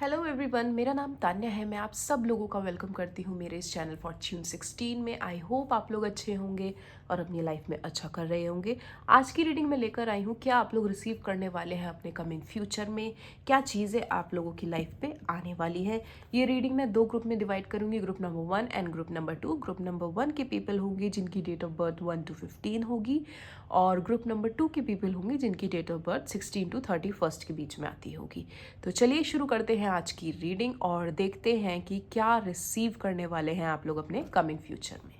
Hello everyone, मेरा नाम तान्या है। मैं आप सब लोगों का वेलकम करती हूँ मेरे इस चैनल फॉर्च्यून 16 में। आई होप आप लोग अच्छे होंगे और अपनी लाइफ में अच्छा कर रहे होंगे। आज की रीडिंग में लेकर आई हूँ क्या आप लोग रिसीव करने वाले हैं अपने कमिंग फ्यूचर में, क्या चीज़ें आप लोगों की लाइफ पे आने वाली है। ये रीडिंग मैं दो ग्रुप में डिवाइड करूँगी, group number 1 and group number 2। Group number 1 के पीपल होंगे जिनकी डेट ऑफ बर्थ 1 to 15 होगी, और ग्रुप नंबर 2 के पीपल होंगे जिनकी डेट ऑफ बर्थ 16 to 31 के बीच में आती होगी। तो चलिए शुरू करते हैं आज की रीडिंग और देखते हैं कि क्या रिसीव करने वाले हैं आप लोग अपने कमिंग फ्यूचर में।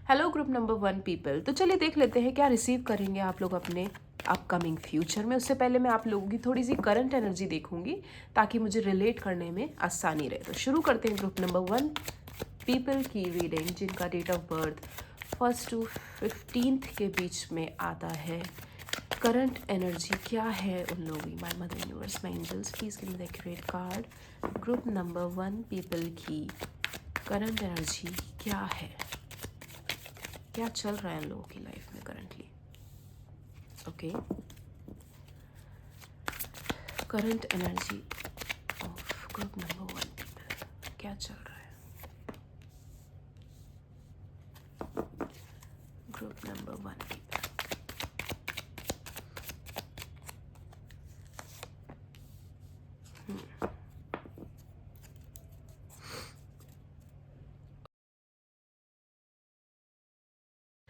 हेलो ग्रुप नंबर 1 पीपल, तो चलिए देख लेते हैं क्या रिसीव करेंगे आप लोग अपने अपकमिंग फ्यूचर में। उससे पहले मैं आप लोगों की थोड़ी सी करंट एनर्जी देखूंगी ताकि मुझे रिलेट करने में आसानी रहे। तो शुरू करते हैं ग्रुप नंबर 1 पीपल की रीडिंग जिनका डेट ऑफ बर्थ 1 to 15 के बीच में आता है। करंट एनर्जी क्या है उन लोगों की। My mother universe, my angels, please give me the accurate card. Group number 1 people की करंट एनर्जी क्या है, क्या चल रहा है लोगों की लाइफ में currently. Okay, current energy of group number 1 people, क्या चल रहा है group number 1 people.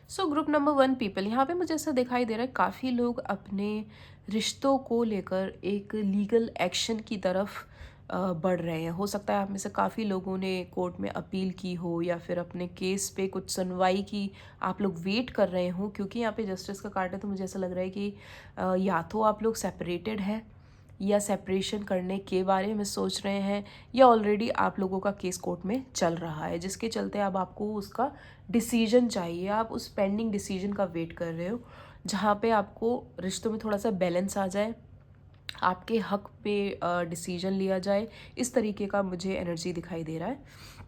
So group number 1 people, यहाँ पे मुझे ऐसा दिखाई दे रहा है काफ़ी लोग अपने रिश्तों को लेकर एक लीगल एक्शन की तरफ बढ़ रहे हैं। हो सकता है आप में से काफ़ी लोगों ने कोर्ट में अपील की हो या फिर अपने केस पे कुछ सुनवाई की आप लोग वेट कर रहे हो, क्योंकि यहाँ पे जस्टिस का कार्ड है। तो मुझे ऐसा लग रहा है कि या तो आप लोग सेपरेटेड हैं या सेपरेशन करने के बारे में सोच रहे हैं, या ऑलरेडी आप लोगों का केस कोर्ट में चल रहा है जिसके चलते अब आपको उसका डिसीजन चाहिए। आप उस पेंडिंग डिसीजन का वेट कर रहे हो जहाँ पे आपको रिश्तों में थोड़ा सा बैलेंस आ जाए, आपके हक पे डिसीजन लिया जाए। इस तरीके का मुझे एनर्जी दिखाई दे रहा है।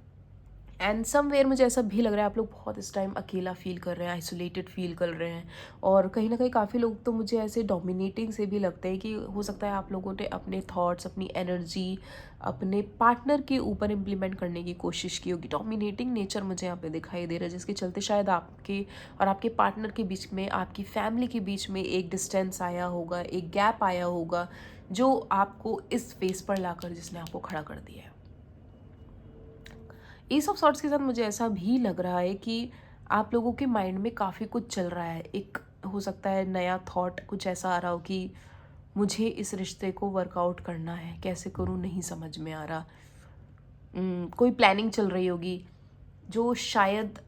एंड समवेयर मुझे ऐसा भी लग रहा है आप लोग बहुत इस टाइम अकेला फील कर रहे हैं, आइसोलेटेड फील कर रहे हैं। और कहीं ना कहीं काफ़ी लोग तो मुझे ऐसे डोमिनेटिंग से भी लगते हैं कि हो सकता है आप लोगों ने अपने थॉट्स, अपनी एनर्जी अपने पार्टनर के ऊपर इम्प्लीमेंट करने की कोशिश की होगी। डोमिनेटिंग नेचर मुझे यहाँ पे दिखाई दे रहा है जिसके चलते शायद आपके और आपके पार्टनर के बीच में, आपकी फैमिली के बीच में एक डिस्टेंस आया होगा, एक गैप आया होगा जो आपको इस फेस पर लाकर जिसने आपको खड़ा कर दिया है। एस ऑफ सॉर्ट्स के साथ मुझे ऐसा भी लग रहा है कि आप लोगों के माइंड में काफ़ी कुछ चल रहा है। एक हो सकता है नया थॉट कुछ ऐसा आ रहा हो कि मुझे इस रिश्ते को वर्कआउट करना है, कैसे करूँ नहीं समझ में आ रहा। कोई प्लानिंग चल रही होगी जो शायद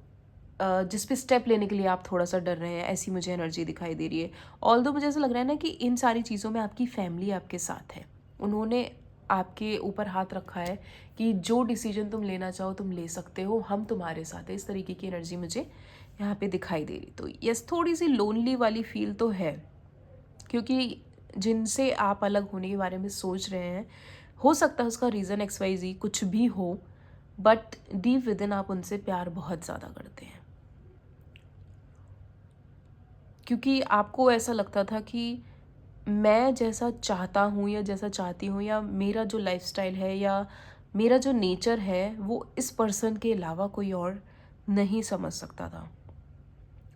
जिस पे स्टेप लेने के लिए आप थोड़ा सा डर रहे हैं, ऐसी मुझे एनर्जी दिखाई दे रही है। ऑल्दो मुझे ऐसा लग रहा है ना कि इन सारी चीज़ों में आपकी फैमिली आपके साथ है। उन्होंने आपके ऊपर हाथ रखा है कि जो डिसीजन तुम लेना चाहो तुम ले सकते हो, हम तुम्हारे साथ है। इस तरीके की एनर्जी मुझे यहाँ पे दिखाई दे रही। तो यस, थोड़ी सी लोनली वाली फील तो है, क्योंकि जिनसे आप अलग होने के बारे में सोच रहे हैं, हो सकता है उसका रीज़न XYZ कुछ भी हो, बट डीप विद इन आप उनसे प्यार बहुत ज़्यादा करते हैं। क्योंकि आपको ऐसा लगता था कि मैं जैसा चाहता हूँ या जैसा चाहती हूँ, या मेरा जो लाइफस्टाइल है या मेरा जो नेचर है, वो इस पर्सन के अलावा कोई और नहीं समझ सकता था।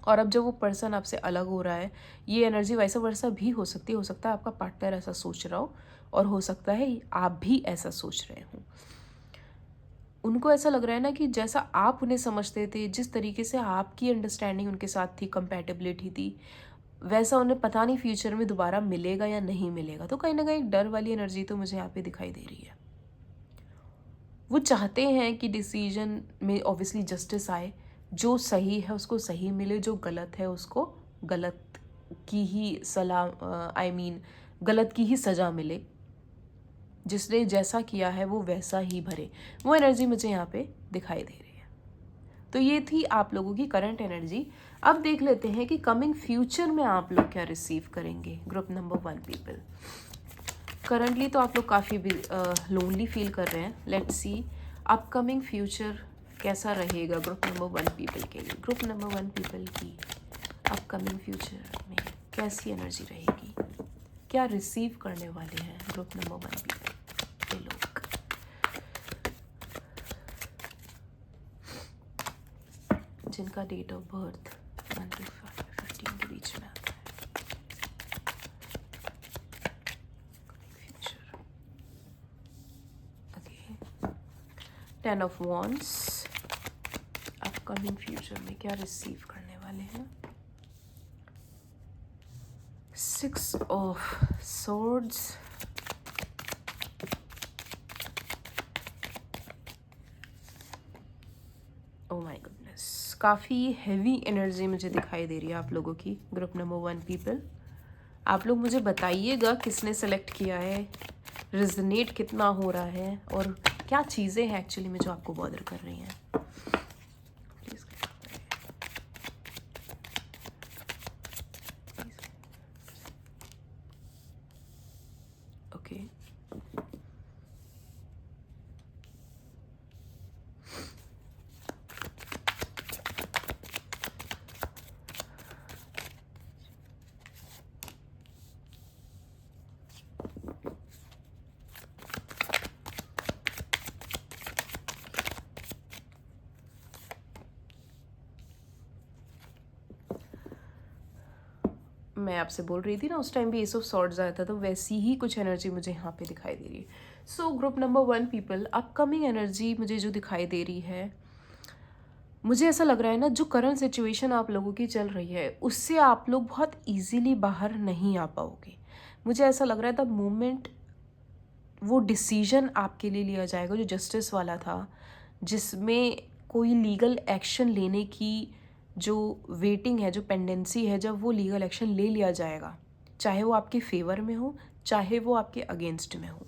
और अब जब वो पर्सन आपसे अलग हो रहा है, ये एनर्जी वैसा वर्सा भी हो सकती है। हो सकता है आपका पार्टनर ऐसा सोच रहा हो और हो सकता है आप भी ऐसा सोच रहे हो। उनको ऐसा लग रहा है ना कि जैसा आप उन्हें समझते थे, जिस तरीके से आपकी अंडरस्टैंडिंग उनके साथ थी, कंपैटिबिलिटी थी, वैसा उन्हें पता नहीं फ्यूचर में दोबारा मिलेगा या नहीं मिलेगा। तो कहीं ना कहीं डर वाली एनर्जी तो मुझे यहाँ पे दिखाई दे रही है। वो चाहते हैं कि डिसीजन में ऑब्वियसली जस्टिस आए, जो सही है उसको सही मिले, जो गलत है उसको गलत की ही सलाह, आई मीन गलत की ही सज़ा मिले। जिसने जैसा किया है वो वैसा ही भरे। वो एनर्जी मुझे यहाँ पे दिखाई दे रही है। तो ये थी आप लोगों की करंट एनर्जी। अब देख लेते हैं कि कमिंग फ्यूचर में आप लोग क्या रिसीव करेंगे। ग्रुप नंबर 1 पीपल, करंटली तो आप लोग काफ़ी भी लोनली फील कर रहे हैं। लेट्स सी अपकमिंग फ्यूचर कैसा रहेगा ग्रुप नंबर 1 पीपल के लिए। ग्रुप नंबर 1 पीपल की अपकमिंग फ्यूचर में कैसी एनर्जी रहेगी, क्या रिसीव करने वाले हैं ग्रुप नंबर 1 पीपल। जिनका डेट ऑफ बर्थ 1 to 15 के बीच में आता है, future. Okay, 10 of wands, upcoming future में क्या रिसीव करने वाले हैं। 6 of swords, oh my goodness, काफ़ी हैवी एनर्जी मुझे दिखाई दे रही है आप लोगों की। ग्रुप नंबर 1 पीपल, आप लोग मुझे बताइएगा किसने सेलेक्ट किया है, रिजनेट कितना हो रहा है, और क्या चीज़ें हैं एक्चुअली में जो आपको बॉदर कर रही हैं। प्लीज ओके, मैं आपसे बोल रही थी ना उस टाइम भी एस ऑफ सॉर्ड्स आया था, तो वैसी ही कुछ एनर्जी मुझे यहाँ पे दिखाई दे रही है। So group number 1 people, upcoming energy मुझे जो दिखाई दे रही है, मुझे ऐसा लग रहा है ना, जो करंट सिचुएशन आप लोगों की चल रही है उससे आप लोग बहुत इजीली बाहर नहीं आ पाओगे। मुझे ऐसा लग रहा है द मोमेंट वो डिसीजन आपके लिए लिया जाएगा जो जस्टिस वाला था, जिसमें कोई लीगल एक्शन लेने की जो वेटिंग है, जो पेंडेंसी है, जब वो लीगल एक्शन ले लिया जाएगा, चाहे वो आपके फेवर में हो चाहे वो आपके अगेंस्ट में हो।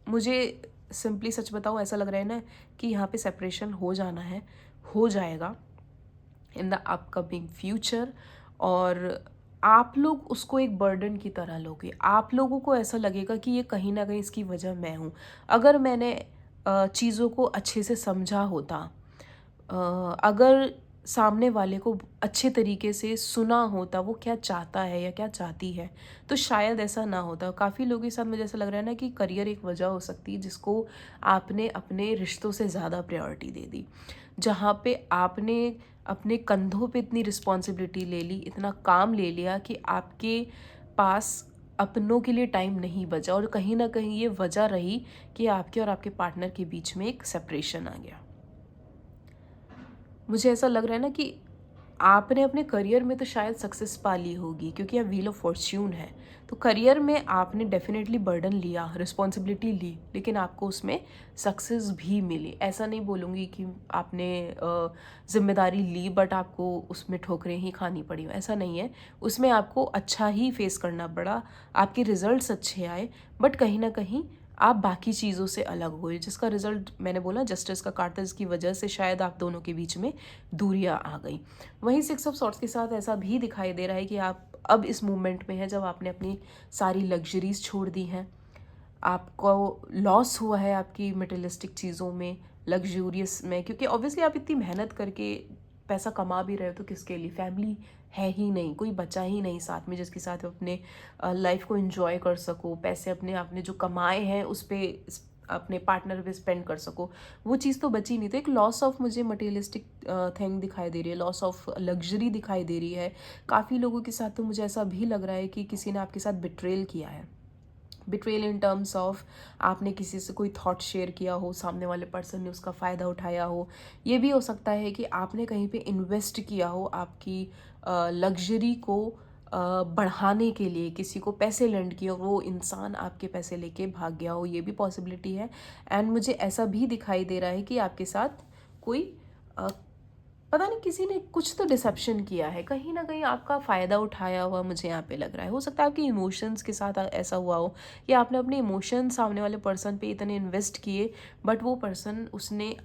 मुझे सिंपली सच बताऊँ, ऐसा लग रहा है ना कि यहाँ पे सेपरेशन हो जाना है, हो जाएगा इन द अपकमिंग फ्यूचर, और आप लोग उसको एक बर्डन की तरह लोगे। आप लोगों को ऐसा लगेगा कि ये कहीं ना कहीं इसकी वजह मैं हूँ। अगर मैंने चीज़ों को अच्छे से समझा होता, अगर सामने वाले को अच्छे तरीके से सुना होता वो क्या चाहता है या क्या चाहती है, तो शायद ऐसा ना होता। काफ़ी लोगों के साथ मुझे ऐसा लग रहा है ना कि करियर एक वजह हो सकती है जिसको आपने अपने रिश्तों से ज़्यादा प्रायोरिटी दे दी, जहाँ पे आपने अपने कंधों पे इतनी रिस्पॉन्सिबिलिटी ले ली, इतना काम ले लिया कि आपके पास अपनों के लिए टाइम नहीं बचा, और कहीं ना कहीं ये वजह रही कि आपके और आपके पार्टनर के बीच में एक सेपरेशन आ गया। मुझे ऐसा लग रहा है ना कि आपने अपने करियर में तो शायद सक्सेस पा ली होगी, क्योंकि यह व्हील ऑफ फॉर्च्यून है। तो करियर में आपने डेफिनेटली बर्डन लिया, रिस्पॉन्सिबिलिटी ली, लेकिन आपको उसमें सक्सेस भी मिली। ऐसा नहीं बोलूँगी कि आपने जिम्मेदारी ली बट आपको उसमें ठोकरें ही खानी पड़ी, ऐसा नहीं है। उसमें आपको अच्छा ही फेस करना पड़ा, आपके रिजल्ट्स अच्छे आए, बट कहीं ना कहीं आप बाकी चीज़ों से अलग हुए, जिसका रिजल्ट मैंने बोला जस्टिस का कार्ड था, जिसकी वजह से शायद आप दोनों के बीच में दूरियां आ गई। वहीं 6 ऑफ सॉर्ट्स के साथ ऐसा भी दिखाई दे रहा है कि आप अब इस मूवमेंट में हैं जब आपने अपनी सारी लग्जरीज छोड़ दी हैं, आपको लॉस हुआ है आपकी मटेरियलिस्टिक चीज़ों में, लग्जूरियस में, क्योंकि ऑब्वियसली आप इतनी मेहनत करके पैसा कमा भी रहे हो तो किसके लिए, फैमिली है ही नहीं, कोई बचा ही नहीं साथ में जिसके साथ आप अपने लाइफ को एंजॉय कर सको, पैसे अपने आपने जो कमाए हैं उस पर अपने पार्टनर पे स्पेंड कर सको, वो चीज़ तो बची नहीं। तो एक लॉस ऑफ मुझे मटेरियलिस्टिक थिंग दिखाई दे रही है, लॉस ऑफ लग्जरी दिखाई दे रही है। काफ़ी लोगों के साथ तो मुझे ऐसा भी लग रहा है कि किसी ने आपके साथ बिट्रेल किया है। बिट्रेल इन टर्म्स ऑफ आपने किसी से कोई थॉट शेयर किया हो, सामने वाले पर्सन ने उसका फ़ायदा उठाया हो। ये भी हो सकता है कि आपने कहीं पे इन्वेस्ट किया हो आपकी लग्जरी को बढ़ाने के लिए, किसी को पैसे लेंड किए हो, वो इंसान आपके पैसे लेके भाग गया हो, ये भी पॉसिबिलिटी है। एंड मुझे ऐसा भी दिखाई दे रहा है कि आपके साथ कोई पता नहीं किसी ने कुछ तो डिसेप्शन किया है, कहीं ना कहीं आपका फ़ायदा उठाया हुआ मुझे यहाँ पे लग रहा है। हो सकता है आपके इमोशंस के साथ ऐसा हुआ हो, या आपने अपने इमोशंस सामने वाले पर्सन पे इतने इन्वेस्ट किए बट वो पर्सन, उसने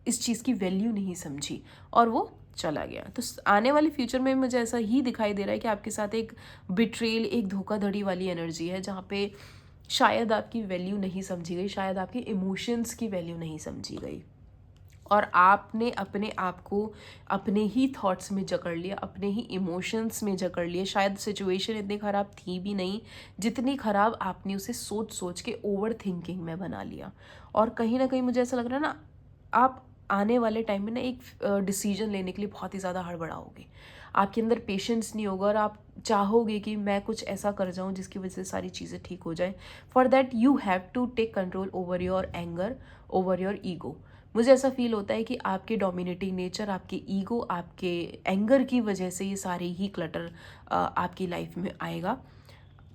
इस चीज़ की वैल्यू नहीं समझी और वो चला गया। तो आने वाले फ्यूचर में मुझे ऐसा ही दिखाई दे रहा है कि आपके साथ एक बिट्रेल, एक धोखाधड़ी वाली एनर्जी है, जहाँ पे शायद आपकी वैल्यू नहीं समझी गई, शायद आपके इमोशंस की वैल्यू नहीं समझी गई, और आपने अपने आप को अपने ही थॉट्स में जकड़ लिया, अपने ही इमोशंस में जकड़ लिए। शायद सिचुएशन इतनी ख़राब थी भी नहीं जितनी ख़राब आपने उसे सोच सोच के ओवर थिंकिंग में बना लिया। और कहीं ना कहीं मुझे ऐसा लग रहा है ना, आप आने वाले टाइम में ना एक डिसीजन लेने के लिए बहुत ही ज़्यादा हड़बड़ाओगे। आपके अंदर पेशेंस नहीं होगा और आप चाहोगे कि मैं कुछ ऐसा कर जाऊं जिसकी वजह से सारी चीज़ें ठीक हो जाएं। For that you have to take control over your anger, over your ego. मुझे ऐसा फील होता है कि आपके डोमिनेटिंग नेचर, आपके ईगो, आपके एंगर की वजह से ये सारे ही क्लटर आपकी लाइफ में आएगा।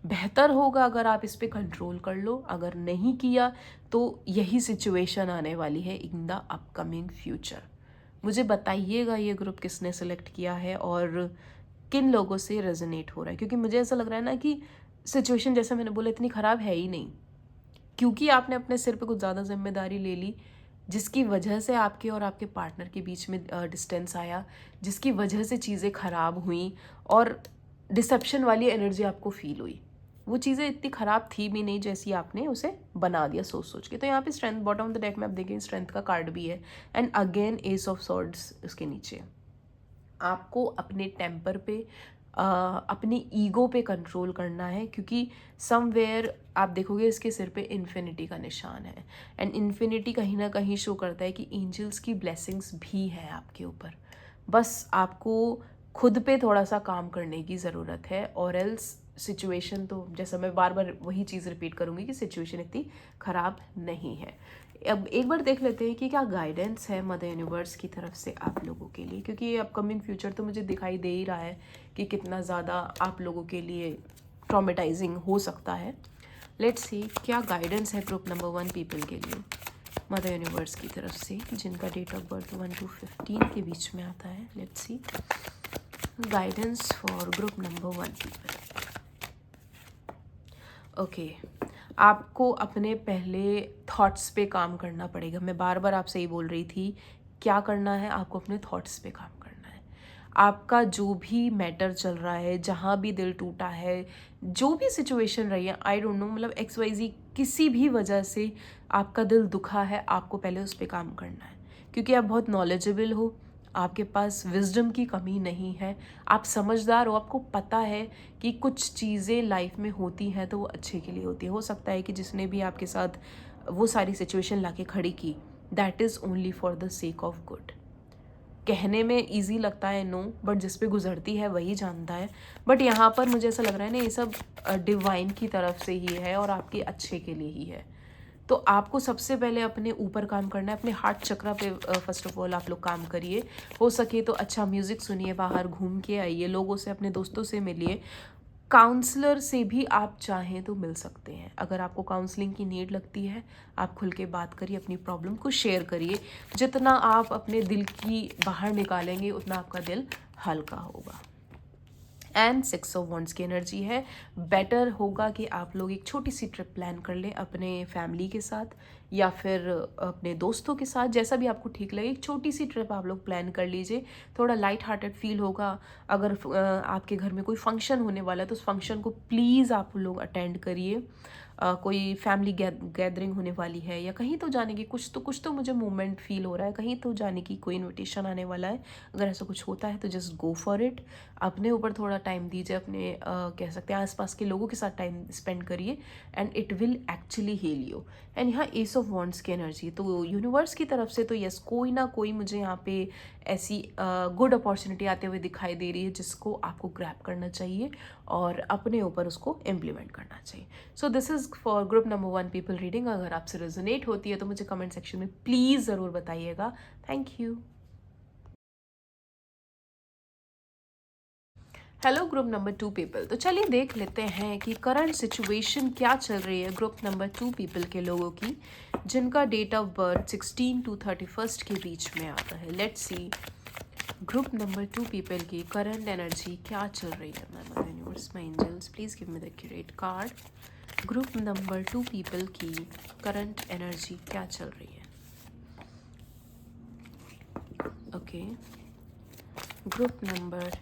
बेहतर होगा अगर आप इस पे कंट्रोल कर लो, अगर नहीं किया तो यही सिचुएशन आने वाली है इन द अपकमिंग फ्यूचर। मुझे बताइएगा ये ग्रुप किसने सेलेक्ट किया है और किन लोगों से रेजोनेट हो रहा है, क्योंकि मुझे ऐसा लग रहा है ना कि सिचुएशन जैसे मैंने बोला इतनी ख़राब है ही नहीं, क्योंकि आपने अपने सिर पे कुछ ज़्यादा जिम्मेदारी ले ली, जिसकी वजह से आपके और आपके पार्टनर के बीच में डिस्टेंस आया, जिसकी वजह से चीज़ें ख़राब हुई और डिसेप्शन वाली एनर्जी आपको फील हुई। वो चीज़ें इतनी ख़राब थी भी नहीं जैसी आपने उसे बना दिया सोच सोच के। तो यहाँ पे strength, bottom of the deck में आप देखें स्ट्रेंथ का कार्ड भी है and again S of swords उसके नीचे। आपको अपने टेम्पर पे अपनी ईगो पे कंट्रोल करना है, क्योंकि समवेयर आप देखोगे इसके सिर पे इन्फिनिटी का निशान है एंड इन्फिनिटी कहीं ना कहीं शो करता है कि एंजल्स की ब्लेसिंग्स भी है आपके ऊपर। बस आपको खुद पे थोड़ा सा काम करने की ज़रूरत है, और एल्स सिचुएशन तो जैसा मैं बार बार वही चीज़ रिपीट करूँगी कि सिचुएशन इतनी ख़राब नहीं है। अब एक बार देख लेते हैं कि क्या गाइडेंस है मदर यूनिवर्स की तरफ से आप लोगों के लिए, क्योंकि ये अपकमिंग फ्यूचर तो मुझे दिखाई दे ही रहा है कि कितना ज़्यादा आप लोगों के लिए ट्रॉमेटाइजिंग हो सकता है। लेट्स सी क्या गाइडेंस है ग्रुप नंबर 1 पीपल के लिए मदर यूनिवर्स की तरफ से, जिनका डेट ऑफ बर्थ 1 to 15 के बीच में आता है। Let's C guidance for group number 1 people. Okay, आपको अपने पहले थॉट्स पे काम करना पड़ेगा। मैं बार बार आपसे ही बोल रही थी क्या करना है, आपको अपने थॉट्स पे काम करना है। आपका जो भी मैटर चल रहा है, जहाँ भी दिल टूटा है, जो भी सिचुएशन रही है, आई डोंट नो, मतलब XYZ किसी भी वजह से आपका दिल दुखा है, आपको पहले उस पर काम करना है। क्योंकि आप बहुत नॉलेजेबल हो, आपके पास विजडम की कमी नहीं है, आप समझदार हो, आपको पता है कि कुछ चीज़ें लाइफ में होती हैं तो वो अच्छे के लिए होती है। हो सकता है कि जिसने भी आपके साथ वो सारी सिचुएशन लाके खड़ी की, that is only for the sake of good. कहने में इजी लगता है नो, बट जिस पे गुजरती है वही जानता है। बट यहाँ पर मुझे ऐसा लग रहा है ना ये सब डिवाइन की तरफ से ही है और आपके अच्छे के लिए ही है। तो आपको सबसे पहले अपने ऊपर काम करना है, अपने हार्ट चक्रा पे फर्स्ट ऑफ ऑल आप लोग काम करिए। हो सके तो अच्छा म्यूज़िक सुनिए, बाहर घूम के आइए, लोगों से, अपने दोस्तों से मिलिए। काउंसलर से भी आप चाहें तो मिल सकते हैं। अगर आपको काउंसलिंग की नीड लगती है, आप खुल के बात करिए, अपनी प्रॉब्लम को शेयर करिए। जितना आप अपने दिल की बाहर निकालेंगे उतना आपका दिल हल्का होगा। एंड 6 ऑफ वॉन्ड्स की एनर्जी है। बेटर होगा कि आप लोग एक छोटी सी ट्रिप प्लान कर लें अपने फैमिली के साथ या फिर अपने दोस्तों के साथ, जैसा भी आपको ठीक लगे। एक छोटी सी ट्रिप आप लोग प्लान कर लीजिए, थोड़ा लाइट हार्टेड फील होगा। अगर आपके घर में कोई फंक्शन होने वाला है तो उस फंक्शन को प्लीज़ आप लोग अटेंड करिए। कोई फैमिली गैदरिंग होने वाली है या कहीं तो जाने की कुछ तो मुझे मूवमेंट फील हो रहा है, कहीं तो जाने की कोई इनविटेशन आने वाला है। अगर ऐसा कुछ होता है तो जस्ट गो फॉर इट। अपने ऊपर थोड़ा टाइम दीजिए, अपने कह सकते हैं आसपास के लोगों के साथ टाइम स्पेंड करिए and it will actually heal you. And यहाँ एस ऑफ वॉन्ड्स की एनर्जी, तो यूनिवर्स की तरफ से तो यस कोई ना कोई मुझे यहाँ पे ऐसी गुड अपॉर्चुनिटी आते हुए दिखाई दे रही है जिसको आपको ग्रैब करना चाहिए और अपने ऊपर उसको इम्प्लीमेंट करना चाहिए। So this is for group number 1 people reading. अगर आपसे रेजोनेट होती है तो मुझे कमेंट सेक्शन में प्लीज़ ज़रूर बताइएगा। Thank you. Hello group number 2 people, तो चलिए देख लेते हैं कि करंट सिचुएशन क्या चल रही है ग्रुप नंबर 2 पीपल के लोगों की, जिनका डेट ऑफ बर्थ 16 to 31 के बीच में आता है। Let's see group number 2 people की करंट एनर्जी क्या चल रही है। My mother universe, my angels, please give me the accurate card. Group number 2 people की करंट एनर्जी क्या चल रही है। ओके, ग्रुप नंबर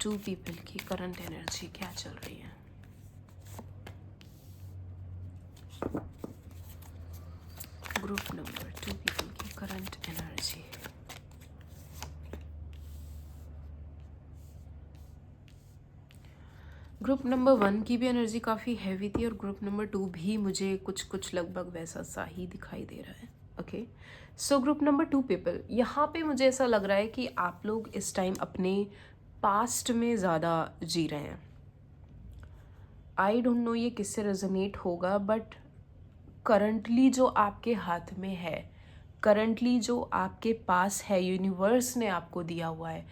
2 पीपल की करंट एनर्जी क्या चल रही है। ग्रुप नंबर 2 पीपल की करंट एनर्जी। ग्रुप नंबर 1 की भी एनर्जी काफ़ी हैवी थी और ग्रुप नंबर 2 भी मुझे कुछ लगभग वैसा सा ही दिखाई दे रहा है। Okay, so group number 2 people, यहाँ पे मुझे ऐसा लग रहा है कि आप लोग इस टाइम अपने पास्ट में ज़्यादा जी रहे हैं। आई डोंट नो ये किससे रेजोनेट होगा, बट करंटली जो आपके हाथ में है, करंटली जो आपके पास है, यूनिवर्स ने आपको दिया हुआ है,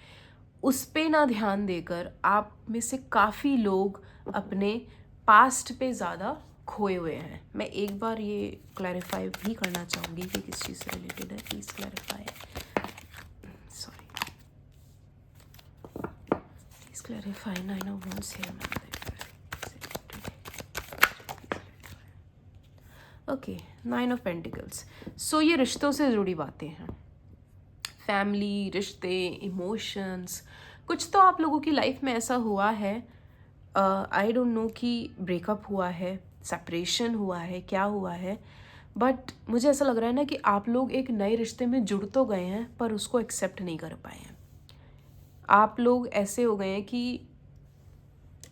उस पे ना ध्यान देकर आप में से काफ़ी लोग अपने पास्ट पे ज़्यादा खोए हुए हैं। मैं एक बार ये क्लैरिफाई भी करना चाहूँगी कि किस चीज़ से रिलेटेड है, please clarify, sorry, please clarify, 9 of wands here। Okay, 9 of pentacles, so ये रिश्तों से जुड़ी बातें हैं, फैमिली, रिश्ते, इमोशंस। कुछ तो आप लोगों की लाइफ में ऐसा हुआ है, आई डोंट नो कि ब्रेकअप हुआ है, सेपरेशन हुआ है, क्या हुआ है, बट मुझे ऐसा लग रहा है ना कि आप लोग एक नए रिश्ते में जुड़ तो गए हैं पर उसको एक्सेप्ट नहीं कर पाए हैं। आप लोग ऐसे हो गए हैं कि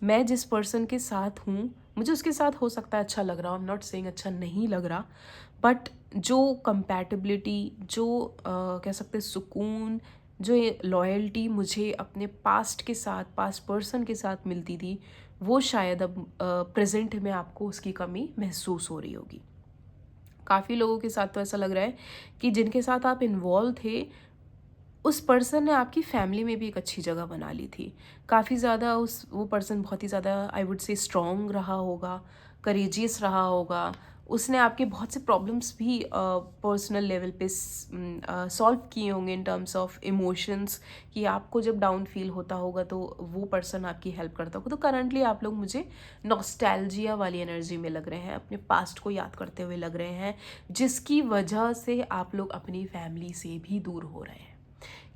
मैं जिस पर्सन के साथ हूँ, मुझे उसके साथ हो सकता है अच्छा लग रहा हो, आई एम नॉट सेइंग अच्छा नहीं लग रहा, बट जो कंपैटिबिलिटी, जो कह सकते हैं सुकून, जो लॉयल्टी मुझे अपने पास्ट के साथ, पास्ट पर्सन के साथ मिलती थी, वो शायद अब प्रेजेंट में आपको उसकी कमी महसूस हो रही होगी। काफ़ी लोगों के साथ तो ऐसा लग रहा है कि जिनके साथ आप इन्वॉल्व थे, उस पर्सन ने आपकी फैमिली में भी एक अच्छी जगह बना ली थी। काफ़ी ज़्यादा वो पर्सन बहुत ही ज़्यादा आई वुड से स्ट्रॉन्ग रहा होगा, करेजियस रहा होगा। उसने आपके बहुत से प्रॉब्लम्स भी पर्सनल लेवल पे सॉल्व किए होंगे इन टर्म्स ऑफ इमोशंस, कि आपको जब डाउन फील होता होगा तो वो पर्सन आपकी हेल्प करता होगा। तो करंटली आप लोग मुझे नॉस्टैल्जिया वाली एनर्जी में लग रहे हैं, अपने पास्ट को याद करते हुए लग रहे हैं, जिसकी वजह से आप लोग अपनी फैमिली से भी दूर हो रहे हैं,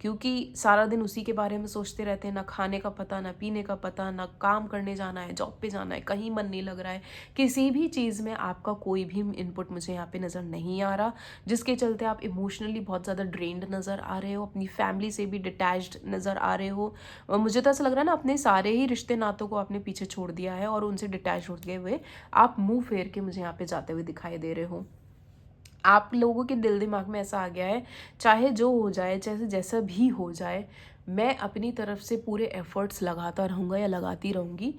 क्योंकि सारा दिन उसी के बारे में सोचते रहते हैं। ना खाने का पता, ना पीने का पता, ना काम करने जाना है, जॉब पे जाना है, कहीं मन नहीं लग रहा है, किसी भी चीज़ में आपका कोई भी इनपुट मुझे यहाँ पे नज़र नहीं आ रहा, जिसके चलते आप इमोशनली बहुत ज़्यादा ड्रेन्ड नज़र आ रहे हो, अपनी फैमिली से भी डिटैच्ड नज़र आ रहे हो। मुझे तो ऐसा लग रहा है ना, अपने सारे ही रिश्ते नातों को आपने पीछे छोड़ दिया है और उनसे डिटैच होते हुए आप मुँह फेर के मुझे यहाँ पे जाते हुए दिखाई दे रहे हो। आप लोगों के दिल दिमाग में ऐसा आ गया है, चाहे जो हो जाए, चाहे जैसा भी हो जाए, मैं अपनी तरफ से पूरे एफर्ट्स लगाता रहूँगा या लगाती रहूँगी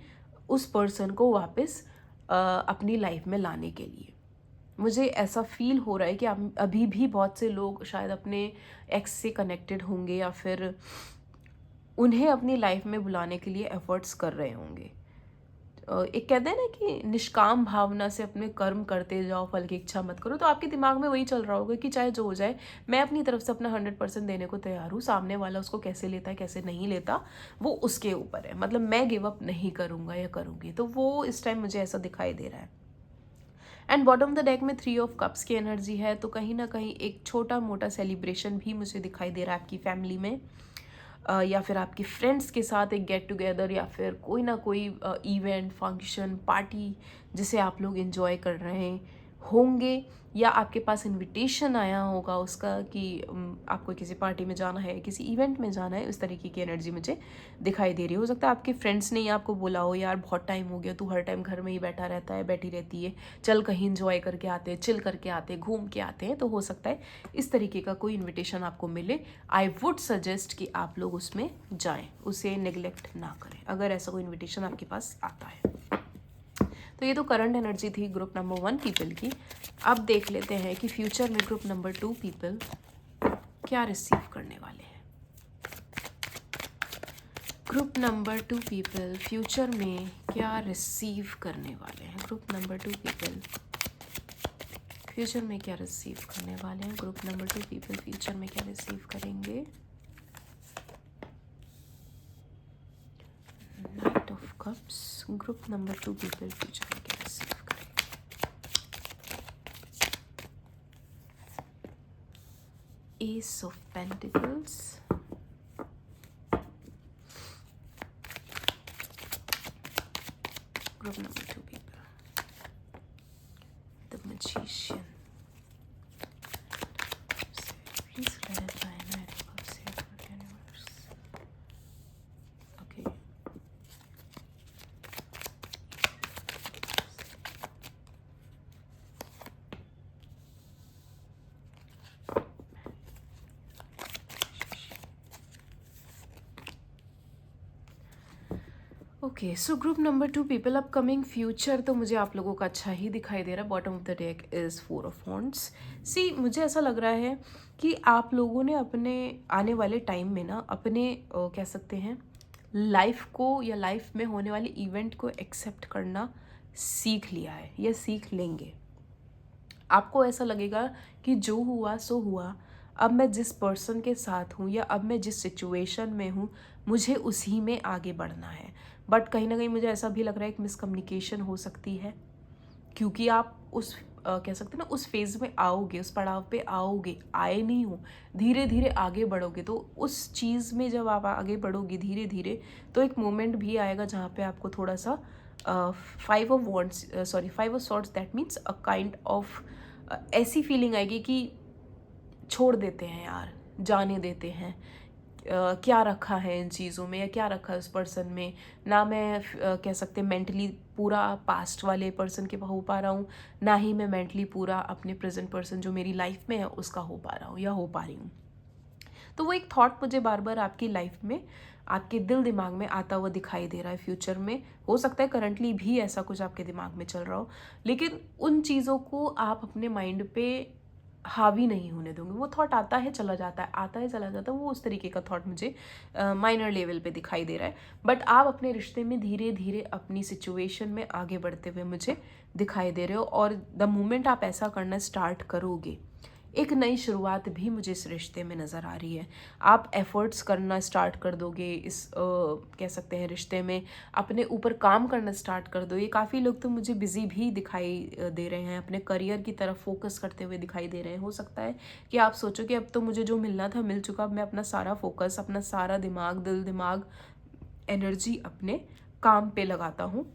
उस पर्सन को वापस अपनी लाइफ में लाने के लिए। मुझे ऐसा फील हो रहा है कि आप अभी भी बहुत से लोग शायद अपने एक्स से कनेक्टेड होंगे या फिर उन्हें अपनी लाइफ में बुलाने के लिए एफर्ट्स कर रहे होंगे। एक कहते हैं ना कि निष्काम भावना से अपने कर्म करते जाओ, फल की इच्छा मत करो। तो आपके दिमाग में वही चल रहा होगा कि चाहे जो हो जाए, मैं अपनी तरफ से अपना 100% देने को तैयार हूँ, सामने वाला उसको कैसे लेता है कैसे नहीं लेता वो उसके ऊपर है, मतलब मैं गिव अप नहीं करूँगा या करूँगी। तो वो इस टाइम मुझे ऐसा दिखाई दे रहा है। And bottom of the deck में 3 ऑफ कप्स की एनर्जी है, तो कहीं ना कहीं एक छोटा मोटा सेलिब्रेशन भी मुझे दिखाई दे रहा है आपकी फैमिली में, या फिर आपके फ्रेंड्स के साथ एक गेट टुगेदर, या फिर कोई ना कोई इवेंट, फंक्शन, पार्टी जिसे आप लोग एंजॉय कर रहे होंगे, या आपके पास इनविटेशन आया होगा उसका कि आपको किसी पार्टी में जाना है, किसी इवेंट में जाना है। इस तरीके की एनर्जी मुझे दिखाई दे रही हो सकता है आपके फ्रेंड्स ने ही आपको बोला हो, यार बहुत टाइम हो गया, तू हर टाइम घर में ही बैठा रहता है, बैठी रहती है, चल कहीं इंजॉय करके आते हैं, चिल करके आते हैं, घूम के आते हैं। तो हो सकता है इस तरीके का कोई इन्विटेशन आपको मिले। आई वुड सजेस्ट कि आप लोग उसमें जाएं, उसे निगलेक्ट ना करें अगर ऐसा कोई इन्विटेशन आपके पास आता है। तो ये तो करंट एनर्जी थी ग्रुप नंबर 1 पीपल की। अब देख लेते हैं कि फ्यूचर में ग्रुप नंबर 2 पीपल क्या रिसीव करने वाले हैं। ग्रुप नंबर 2 पीपल फ्यूचर में क्या रिसीव करने वाले हैं। ग्रुप नंबर 2 पीपल फ्यूचर में क्या रिसीव करने वाले हैं। ग्रुप नंबर 2 पीपल फ्यूचर में क्या रिसीव करेंगे। Night of cups, group number 2 people future में क्या रिसीव करेंगे। S of pentacles, group number 2 people, the magician. Please clarify Night of Cups here for the universe. Okay. Okay, so group number 2 people, upcoming future तो मुझे आप लोगों का अच्छा ही दिखाई दे रहा है। Bottom of the deck is 4 of wands. See, मुझे ऐसा लग रहा है कि आप लोगों ने अपने आने वाले टाइम में ना अपने कह सकते हैं लाइफ को या लाइफ में होने वाले इवेंट को एक्सेप्ट करना सीख लिया है या सीख लेंगे। आपको ऐसा लगेगा कि जो हुआ सो हुआ, अब मैं जिस पर्सन के साथ हूँ या अब मैं जिस सिचुएशन में हूँ, मुझे उसी में आगे बढ़ना है। बट कहीं ना कहीं मुझे ऐसा भी लग रहा है एक मिसकम्युनिकेशन हो सकती है, क्योंकि आप उस कह सकते हैं ना उस फेज़ में आओगे, उस पड़ाव पे आओगे, आए नहीं हो, धीरे धीरे आगे बढ़ोगे। तो उस चीज़ में जब आप आगे बढ़ोगे धीरे धीरे, तो एक मोमेंट भी आएगा जहाँ पे आपको थोड़ा सा 5 of swords, that means a kind of ऐसी फीलिंग आएगी कि छोड़ देते हैं यार, जाने देते हैं। क्या रखा है इन चीज़ों में या क्या रखा है उस पर्सन में। ना मैं कह सकते मेंटली पूरा पास्ट वाले पर्सन के हो पा रहा हूँ, ना ही मैं मेंटली पूरा अपने प्रेजेंट पर्सन जो मेरी लाइफ में है उसका हो पा रहा हूँ या हो पा रही हूँ। तो वो एक थॉट मुझे बार बार आपकी लाइफ में, आपके दिल दिमाग में आता हुआ दिखाई दे रहा है। फ्यूचर में हो सकता है करंटली भी ऐसा कुछ आपके दिमाग में चल रहा हो, लेकिन उन चीज़ों को आप अपने माइंड पे हावी नहीं होने दोगे। वो थॉट आता है चला जाता है, आता है चला जाता है, वो उस तरीके का थॉट मुझे माइनर लेवल पे दिखाई दे रहा है। बट आप अपने रिश्ते में धीरे धीरे अपनी सिचुएशन में आगे बढ़ते हुए मुझे दिखाई दे रहे हो, और द मोमेंट आप ऐसा करना स्टार्ट करोगे, एक नई शुरुआत भी मुझे इस रिश्ते में नज़र आ रही है। आप एफ़र्ट्स करना स्टार्ट कर दोगे इस कह सकते हैं रिश्ते में, अपने ऊपर काम करना स्टार्ट कर दो। ये काफ़ी लोग तो मुझे बिज़ी भी दिखाई दे रहे हैं, अपने करियर की तरफ फोकस करते हुए दिखाई दे रहे हैं। हो सकता है कि आप सोचो कि अब तो मुझे जो मिलना था मिल चुका, अब मैं अपना सारा फोकस, अपना सारा दिमाग, दिल दिमाग, एनर्जी अपने काम पे लगाता हूँ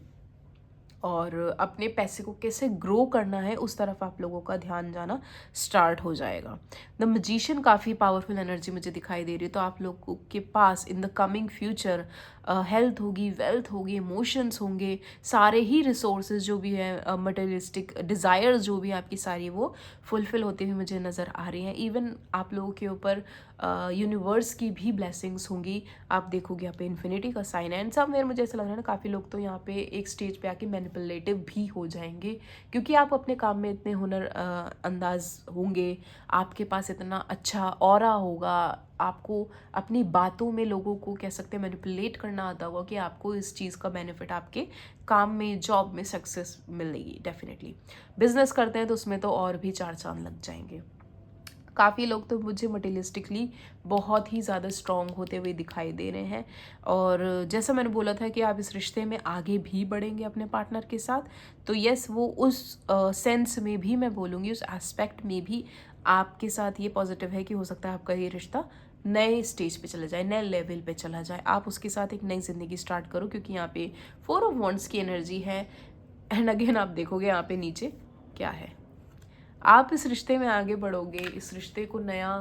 और अपने पैसे को कैसे ग्रो करना है उस तरफ आप लोगों का ध्यान जाना स्टार्ट हो जाएगा। द मैजिशियन काफ़ी पावरफुल एनर्जी मुझे दिखाई दे रही है। तो आप लोगों के पास in the coming future health होगी, वेल्थ होगी, इमोशंस होंगे, सारे ही रिसोर्सेज जो भी है, मटेरियलिस्टिक डिज़ायर्स जो भी आपकी सारी, वो फुलफ़िल होती हुई मुझे नज़र आ रही हैं। इवन आप लोगों के ऊपर यूनिवर्स की भी ब्लेसिंग्स होंगी। आप देखोगे यहाँ पे इन्फिनिटी का साइन है। एंड समवेयर मुझे ऐसा लग रहा है ना, काफ़ी लोग तो यहाँ पे एक स्टेज पे आके मैनिपुलेटिव भी हो जाएंगे, क्योंकि आप अपने काम में इतने हुनर अंदाज होंगे, आपके पास इतना अच्छा ऑरा होगा, आपको अपनी बातों में लोगों को कह सकते हैं मैनिपुलेट करना आता होगा कि आपको इस चीज़ का बेनिफिट आपके काम में, जॉब में सक्सेस मिलेगी। डेफिनेटली बिजनेस करते हैं तो उसमें तो और भी 4 चांद लग जाएंगे। काफ़ी लोग तो मुझे मटेरियलिस्टिकली बहुत ही ज़्यादा स्ट्रॉन्ग होते हुए दिखाई दे रहे हैं। और जैसा मैंने बोला था कि आप इस रिश्ते में आगे भी बढ़ेंगे अपने पार्टनर के साथ, तो यस, वो उस सेंस में भी मैं बोलूँगी, उस एस्पेक्ट में भी आपके साथ ये पॉजिटिव है कि हो सकता है आपका ये रिश्ता नए स्टेज पे चला जाए, नए लेवल पे चला जाए, आप उसके साथ एक नई ज़िंदगी स्टार्ट करो, क्योंकि यहाँ पे 4 ऑफ वॉन्ड्स की एनर्जी है। एंड अगेन आप देखोगे यहाँ पे नीचे क्या है, आप इस रिश्ते में आगे बढ़ोगे, इस रिश्ते को नया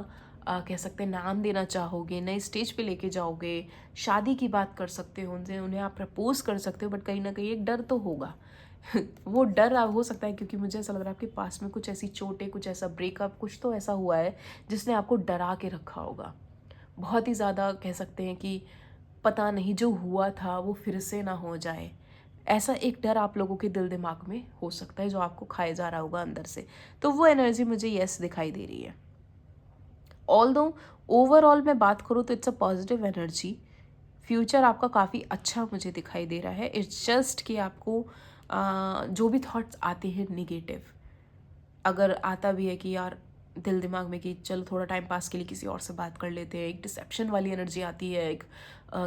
कह सकते हैं नाम देना चाहोगे, नए स्टेज पे लेके जाओगे, शादी की बात कर सकते हो उनसे, उन्हें आप प्रपोज कर सकते हो। बट कहीं ना कहीं एक डर तो होगा वो डर हो सकता है क्योंकि मुझे ऐसा लग रहा है आपके पास में कुछ ऐसी चोटें, कुछ ऐसा ब्रेकअप, कुछ तो ऐसा हुआ है जिसने आपको डरा के रखा होगा। बहुत ही ज़्यादा कह सकते हैं कि पता नहीं जो हुआ था वो फिर से ना हो जाए, ऐसा एक डर आप लोगों के दिल दिमाग में हो सकता है जो आपको खाए जा रहा होगा अंदर से। तो वो एनर्जी मुझे यस दिखाई दे रही है। ऑल दो ओवरऑल मैं बात करूँ तो it's a positive energy. Future आपका काफ़ी अच्छा मुझे दिखाई दे रहा है। इट्स जस्ट कि आपको जो भी थॉट्स आते हैं निगेटिव, अगर आता भी है कि यार दिल दिमाग में कि चलो थोड़ा टाइम पास के लिए किसी और से बात कर लेते हैं, एक डिसेप्शन वाली एनर्जी आती है, एक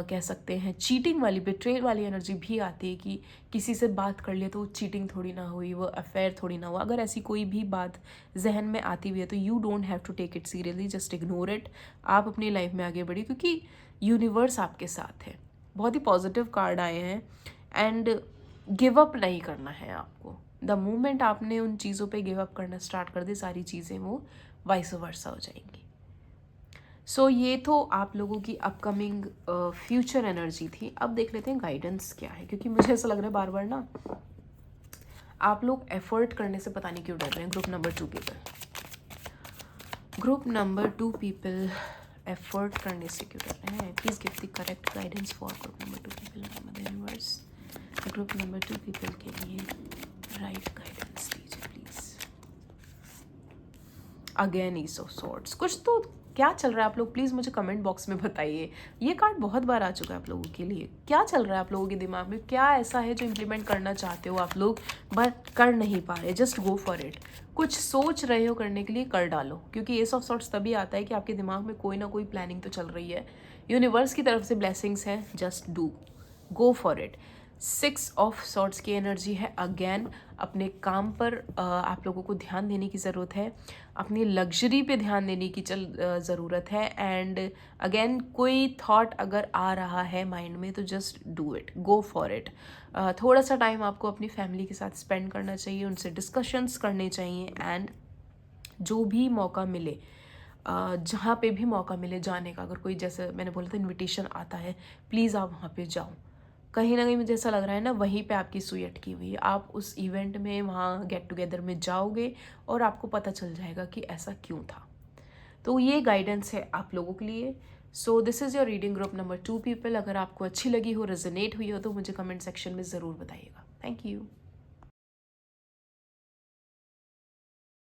कह सकते हैं चीटिंग वाली, बिट्रेल वाली एनर्जी भी आती है कि किसी से बात कर लिए तो वो चीटिंग थोड़ी ना हुई, वो अफेयर थोड़ी ना हुआ। अगर ऐसी कोई भी बात जहन में आती हुई है तो you don't have to take it seriously, just ignore it. आप अपनी लाइफ में आगे बढ़िए क्योंकि यूनिवर्स आपके साथ है। बहुत ही पॉजिटिव कार्ड आए हैं। एंड गिव अप नहीं करना है आपको। द मोमेंट आपने उन चीज़ों पे गिव अप करना स्टार्ट कर दे, सारी चीज़ें वो वाइस वर्सा हो जाएंगी। सो ये तो आप लोगों की अपकमिंग फ्यूचर एनर्जी थी। अब देख लेते हैं गाइडेंस क्या है, क्योंकि मुझे ऐसा लग रहा है बार बार ना आप लोग एफर्ट करने से पता नहीं क्यों डर रहे हैं। Group number 2 people, group number 2 people, effort करने से क्यों डर रहे हैं? Please give the correct guidance for group number 2 people mother universe. Group number 2 people के लिए राइट गाइडेंस दीजिए please. Again is of swords, कुछ तो क्या चल रहा है आप लोग प्लीज़ मुझे कमेंट बॉक्स में बताइए। ये कार्ड बहुत बार आ चुका है आप लोगों के लिए। क्या चल रहा है आप लोगों के दिमाग में? क्या ऐसा है जो इम्प्लीमेंट करना चाहते हो आप लोग बट कर नहीं पा रहे? Just go for it. कुछ सोच रहे हो करने के लिए, कर डालो, क्योंकि एस ऑफ सॉर्ट्स तभी आता है कि आपके दिमाग में कोई ना कोई प्लानिंग तो चल रही है। यूनिवर्स की तरफ से ब्लेसिंग्स हैं, just do, go for it. 6 of swords की एनर्जी है। अगेन अपने काम पर आप लोगों को ध्यान देने की ज़रूरत है, अपनी लग्जरी पे ध्यान देने की ज़रूरत है। एंड अगेन कोई थॉट अगर आ रहा है माइंड में तो just do it, go for it. थोड़ा सा टाइम आपको अपनी फैमिली के साथ स्पेंड करना चाहिए, उनसे डिस्कशंस करने चाहिए। एंड जो भी मौका मिले, जहाँ पे भी मौका मिले जाने का, अगर कोई जैसे मैंने बोला था इनविटेशन आता है, प्लीज़ आप वहाँ पे जाओ। कहीं ना कहीं मुझे ऐसा लग रहा है ना, वहीं पे आपकी सुई अटकी हुई है। आप उस इवेंट में, वहाँ गेट टुगेदर में जाओगे और आपको पता चल जाएगा कि ऐसा क्यों था। तो ये गाइडेंस है आप लोगों के लिए। So this is your reading group number 2 people. अगर आपको अच्छी लगी हो, रेजोनेट हुई हो, तो मुझे कमेंट सेक्शन में ज़रूर बताइएगा। Thank you.